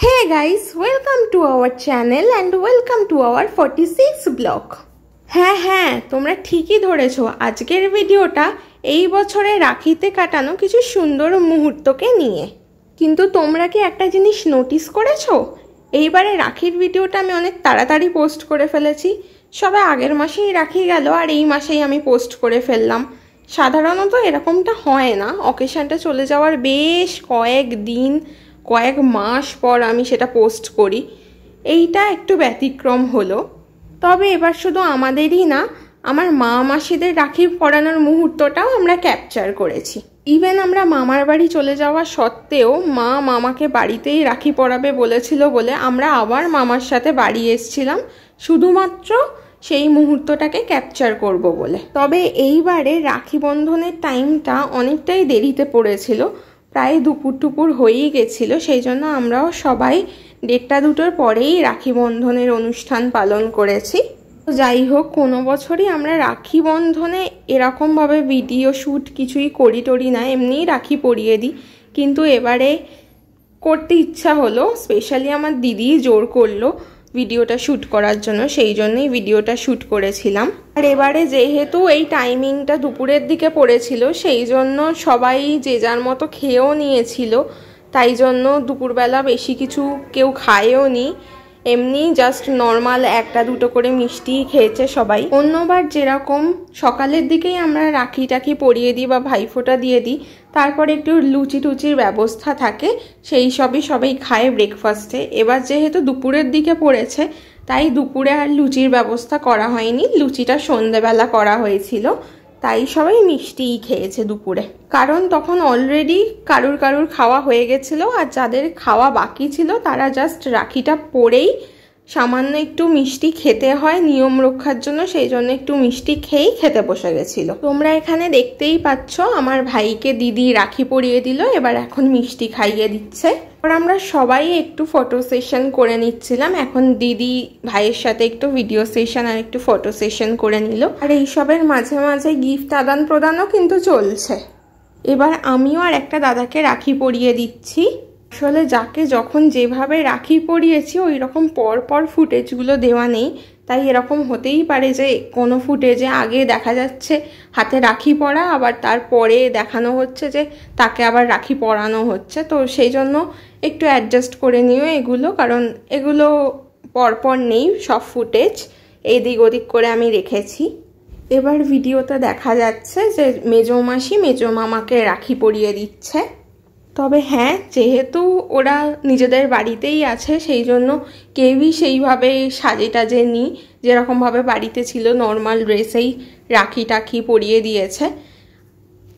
Hey guys, welcome to our channel and welcome to our 46 vlog. হ্যাঁ তোমরা ঠিকই ধরেছো। আজকের ভিডিওটা এই বছরে রাখিতে কাটানো কিছু সুন্দর মুহূর্তকে নিয়ে। কিন্তু তোমরা কি একটা জিনিস নোটিস করেছো? এইবারে রাখির ভিডিওটা আমি অনেক তাড়াতাড়ি পোস্ট করে ফেলেছি। সবে আগের মাসেই রাখি গেল আর এই মাসেই আমি পোস্ট করে ফেললাম। সাধারণত এরকমটা হয় না, অকেশনটা চলে যাওয়ার বেশ কয়েক মাস পর আমি সেটা পোস্ট করি। এইটা একটু ব্যতিক্রম হলো। তবে এবার শুধু আমাদেরই না, আমার মা মাসিদের রাখি পরানোর মুহূর্তটাও আমরা ক্যাপচার করেছি। ইভেন আমরা মামার বাড়ি চলে যাওয়া সত্ত্বেও মা মামাকে বাড়িতেই রাখি পরাবে বলেছিল বলে আমরা আবার মামার সাথে বাড়ি এসেছিলাম শুধুমাত্র সেই মুহূর্তটাকে ক্যাপচার করব বলে। তবে এইবারে রাখি বন্ধনের টাইমটা অনেকটাই দেরিতে পড়েছিল, প্রায় দুপুর হয়েই গেছিল। সেই জন্য আমরাও সবাই 1:30-2টোর পরেই রাখি বন্ধনের অনুষ্ঠান পালন করেছি। যাই হোক, কোনো বছরই আমরা রাখি বন্ধনে এরকমভাবে ভিডিও শ্যুট কিছুই করি না, এমনিই রাখি পরিয়ে দিই। কিন্তু এবারে করতে ইচ্ছা হলো, স্পেশালি আমার দিদি জোর করলো ভিডিওটা শ্যুট করার জন্য, সেই জন্যই ভিডিওটা শ্যুট করেছিলাম। আর এবারে যেহেতু এই টাইমিংটা দুপুরের দিকে পড়েছিল, সেই জন্য সবাই যে যার মতো খেয়েও নিয়েছিল, তাই জন্য দুপুরবেলা বেশি কিছু কেউ খায়ও নি, এমনি জাস্ট নর্মাল 1-2টো করে মিষ্টি খেয়েছে সবাই। অন্যবার যেরকম সকালের দিকেই আমরা রাখি টাখি পরিয়ে দিই বা ভাইফোঁটা দিয়ে দিই, তারপরে একটু লুচি টুচির ব্যবস্থা থাকে, সেই সবাই খায় ব্রেকফাস্টে। এবার যেহেতু দুপুরের দিকে পড়েছে, তাই দুপুরে আর লুচির ব্যবস্থা করা হয়নি, লুচিটা সন্ধেবেলা করা হয়েছিল। তাই সবাই মিষ্টিই খেয়েছে দুপুরে, কারণ তখন অলরেডি কারুর খাওয়া হয়ে গেছিল। আর যাদের খাওয়া বাকি ছিল তারা জাস্ট রাখিটা পরেই সামান্য একটু মিষ্টি খেতে হয় নিয়ম রক্ষার জন্য, সেই জন্য একটু মিষ্টি খেয়েই খেতে বসে গেছিল। তোমরা এখানে দেখতেই পাচ্ছ আমার ভাইকে দিদি রাখি পরিয়ে দিল, এবার এখন মিষ্টি খাইয়ে দিচ্ছে। আর আমরা সবাই একটু ফটো সেশন করে নিচ্ছিলাম। এখন দিদি ভাইয়ের সাথে একটু ভিডিও সেশন আর একটু ফটো সেশন করে নিল। আর এইসবের মাঝে মাঝে গিফট আদান প্রদানও কিন্তু চলছে। এবার আমিও আর একটা দাদাকে রাখি পরিয়ে দিচ্ছি। আসলে যাকে যখন যেভাবে রাখি পরিয়েছি ওই রকম পর ফুটেজগুলো দেওয়া নেই, তাই এরকম হতেই পারে যে কোনো ফুটেজে আগে দেখা যাচ্ছে হাতে রাখি পরা, আবার তারপরে দেখানো হচ্ছে যে তাকে আবার রাখি পরানো হচ্ছে। তো সেই জন্য একটু অ্যাডজাস্ট করে নিও এগুলো, কারণ এগুলো পরপর নেই সব ফুটেজ, এদিক ওদিক করে আমি রেখেছি। এবার ভিডিওতে দেখা যাচ্ছে যে মেজো মাসি মেজো মামাকে রাখি পরিয়ে দিচ্ছে। তবে হ্যাঁ, যেহেতু ওরা নিজেদের বাড়িতেই আছে, সেই জন্য কেউই সেইভাবে সাজে টাজে নি, যেরকমভাবে বাড়িতে ছিল নর্মাল ড্রেসেই রাখি টাখি পরিয়ে দিয়েছে।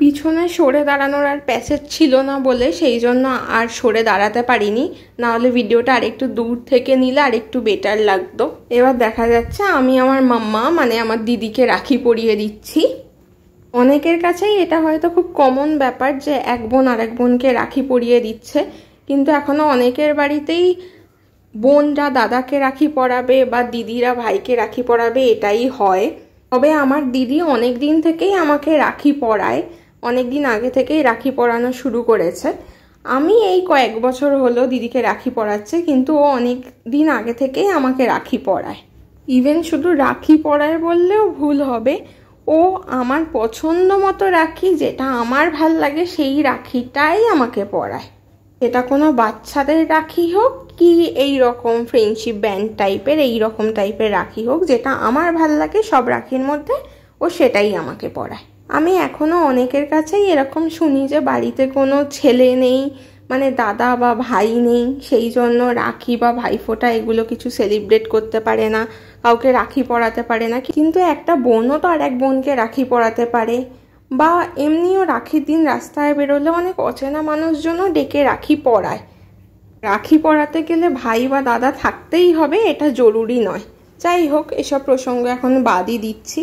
পিছনে সরে দাঁড়ানোর আর প্যাসেজ ছিল না বলে সেই জন্য আর সরে দাঁড়াতে পারিনি, নাহলে ভিডিওটা আরেকটু দূর থেকে নিলে আরেকটু বেটার লাগতো। এবার দেখা যাচ্ছে আমি আমার মাম্মা মানে আমার দিদিকে রাখি পরিয়ে দিচ্ছি। অনেকের কাছেই এটা হয়তো খুব কমন ব্যাপার যে এক বোন আর এক বোনকে রাখি পরিয়ে দিচ্ছে, কিন্তু এখনো অনেকের বাড়িতেই বোনরা দাদাকে রাখি পরাবে বা দিদিরা ভাইকে রাখি পরাবে, এটাই হয়। তবে আমার দিদি অনেক দিন থেকেই আমাকে রাখি পরায়, অনেক দিন আগে থেকেই রাখি পরানো শুরু করেছে। আমি এই কয়েক বছর হলো দিদিকে রাখি পরাচ্ছে, কিন্তু ও অনেক দিন আগে থেকেই আমাকে রাখি পরায়। ইভেন শুধু রাখি পরায় বললেও ভুল হবে, ও আমার পছন্দ মতো রাখি, যেটা আমার ভাল লাগে সেই রাখিটাই আমাকে পরায়। এটা কোনো বাচ্চাদের রাখি হোক কি এই রকম ফ্রেন্ডশিপ ব্যান্ড টাইপের এইরকম টাইপের রাখি হোক, যেটা আমার ভাল লাগে সব রাখির মধ্যে ও সেটাই আমাকে পরায়। আমি এখনো অনেকের কাছেই এরকম শুনি যে বাড়িতে কোনো ছেলে নেই, মানে দাদা বা ভাই নেই, সেই জন্য রাখি বা ভাইফোঁটা এগুলো কিছু সেলিব্রেট করতে পারে না, কাউকে রাখি পরাতে পারে না। কিন্তু একটা বোনও তো আর এক বোনকে রাখি পরাতে পারে, বা এমনিও রাখির দিন রাস্তায় বেরোলে অনেক অচেনা মানুষজনও ডেকে রাখি পরায়। রাখি পরাতে গেলে ভাই বা দাদা থাকতেই হবে এটা জরুরি নয়। যাই হোক, এসব প্রসঙ্গ এখন বাদই দিচ্ছি।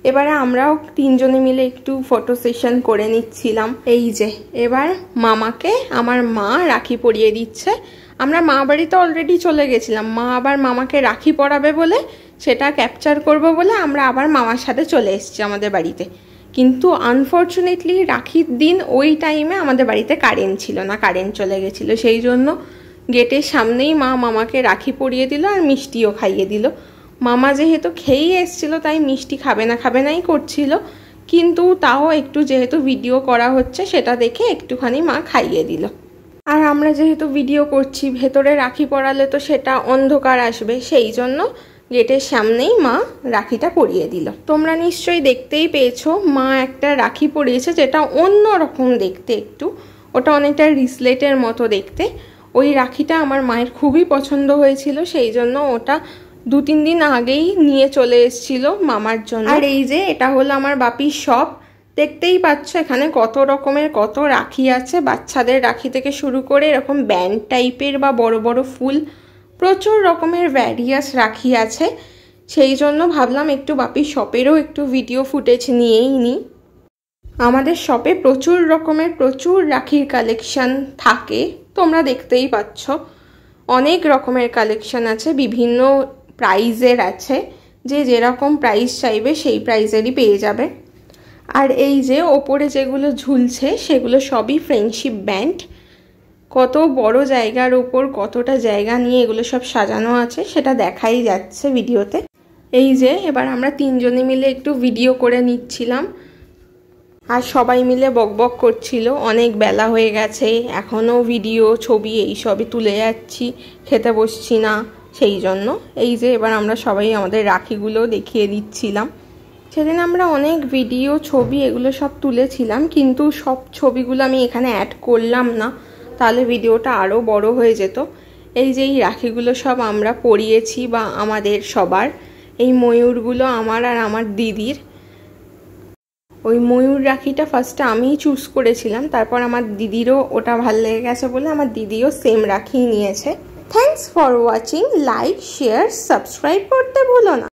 এবারে আমরাও 3জনে মিলে একটু ফটো সেশন করে নিচ্ছিলাম। এই যে এবার মামাকে আমার মা রাখি পরিয়ে দিচ্ছে। আমরা মা বাড়িতে অলরেডি চলে গেছিলাম, মা আবার মামাকে রাখি পরাবে বলে সেটা ক্যাপচার করব বলে আমরা আবার মামার সাথে চলে এসেছি আমাদের বাড়িতে। কিন্তু আনফর্চুনেটলি রাখির দিন ওই টাইমে আমাদের বাড়িতে কারেন্ট ছিল না, কারেন্ট চলে গেছিলো, সেই জন্য গেটের সামনেই মা মামাকে রাখি পরিয়ে দিল আর মিষ্টিও খাইয়ে দিল। মামা যেহেতু খেয়েই এসেছিল তাই মিষ্টি খাবে নাই করছিল, কিন্তু তাও একটু যেহেতু ভিডিও করা হচ্ছে সেটা দেখে একটুখানি মা খাইয়ে দিল। আর আমরা যেহেতু ভিডিও করছি, ভেতরে রাখি পরালে তো সেটা অন্ধকার আসবে, সেই জন্য গেটের সামনেই মা রাখিটা পরিয়ে দিল। তোমরা নিশ্চয়ই দেখতেই পেয়েছো মা একটা রাখি পরিয়েছে যেটা অন্য রকম দেখতে, একটু ওটা অনেকটা রিসলেটের মতো দেখতে। ওই রাখিটা আমার মায়ের খুবই পছন্দ হয়েছিল, সেই জন্য ওটা 2-3 দিন আগেই নিয়ে চলে এসেছিল মামার জন্য। আর এই যে এটা হলো আমার বাপির শপ, দেখতেই পাচ্ছ এখানে কত রকমের কত রাখি আছে, বাচ্চাদের রাখি থেকে শুরু করে এরকম ব্যান্ড টাইপের বা বড় বড় ফুল, প্রচুর রকমের ভ্যারিয়াস রাখি আছে। সেই জন্য ভাবলাম একটু বাপির শপেরও একটু ভিডিও ফুটেজ নিয়েই নিই। আমাদের শপে প্রচুর রকমের প্রচুর রাখির কালেকশন থাকে, তোমরা দেখতেই পাচ্ছ অনেক রকমের কালেকশন আছে, বিভিন্ন প্রাইজের আছে, যে যেরকম প্রাইস চাইবে সেই প্রাইজেরই পেয়ে যাবে। আর এই যে ওপরে যেগুলো ঝুলছে সেগুলো সবই ফ্রেন্ডশিপ ব্যান্ড। কত বড় জায়গার উপর কতটা জায়গা নিয়ে এগুলো সব সাজানো আছে সেটা দেখাই যাচ্ছে ভিডিওতে। এই যে এবার আমরা 3 জনে মিলে একটু ভিডিও করে নিচ্ছিলাম, আর সবাই মিলে বকবক করছিল অনেক বেলা হয়ে গেছে, এখনও ভিডিও ছবি এইসবই তুলে যাচ্ছি, খেতে বসছি না, সেই জন্য। এই যে এবার আমরা সবাই আমাদের রাখিগুলো দেখিয়ে দিচ্ছিলাম। সেদিন আমরা অনেক ভিডিও ছবি এগুলো সব তুলেছিলাম, কিন্তু সব ছবিগুলো আমি এখানে অ্যাড করলাম না, তাহলে ভিডিওটা আরও বড় হয়ে যেত। এই যে এই রাখিগুলো সব আমরা পরিয়েছি বা আমাদের সবার, এই ময়ূরগুলো আমার আর আমার দিদির। ওই ময়ূর রাখিটা ফার্স্টে আমিই চুজ করেছিলাম, তারপর আমার দিদিরও ওটা ভালো লেগে গেছে বলে আমার দিদিও সেম রাখি নিয়েছে। Thanks for watching, like share subscribe করতে ভুলো না।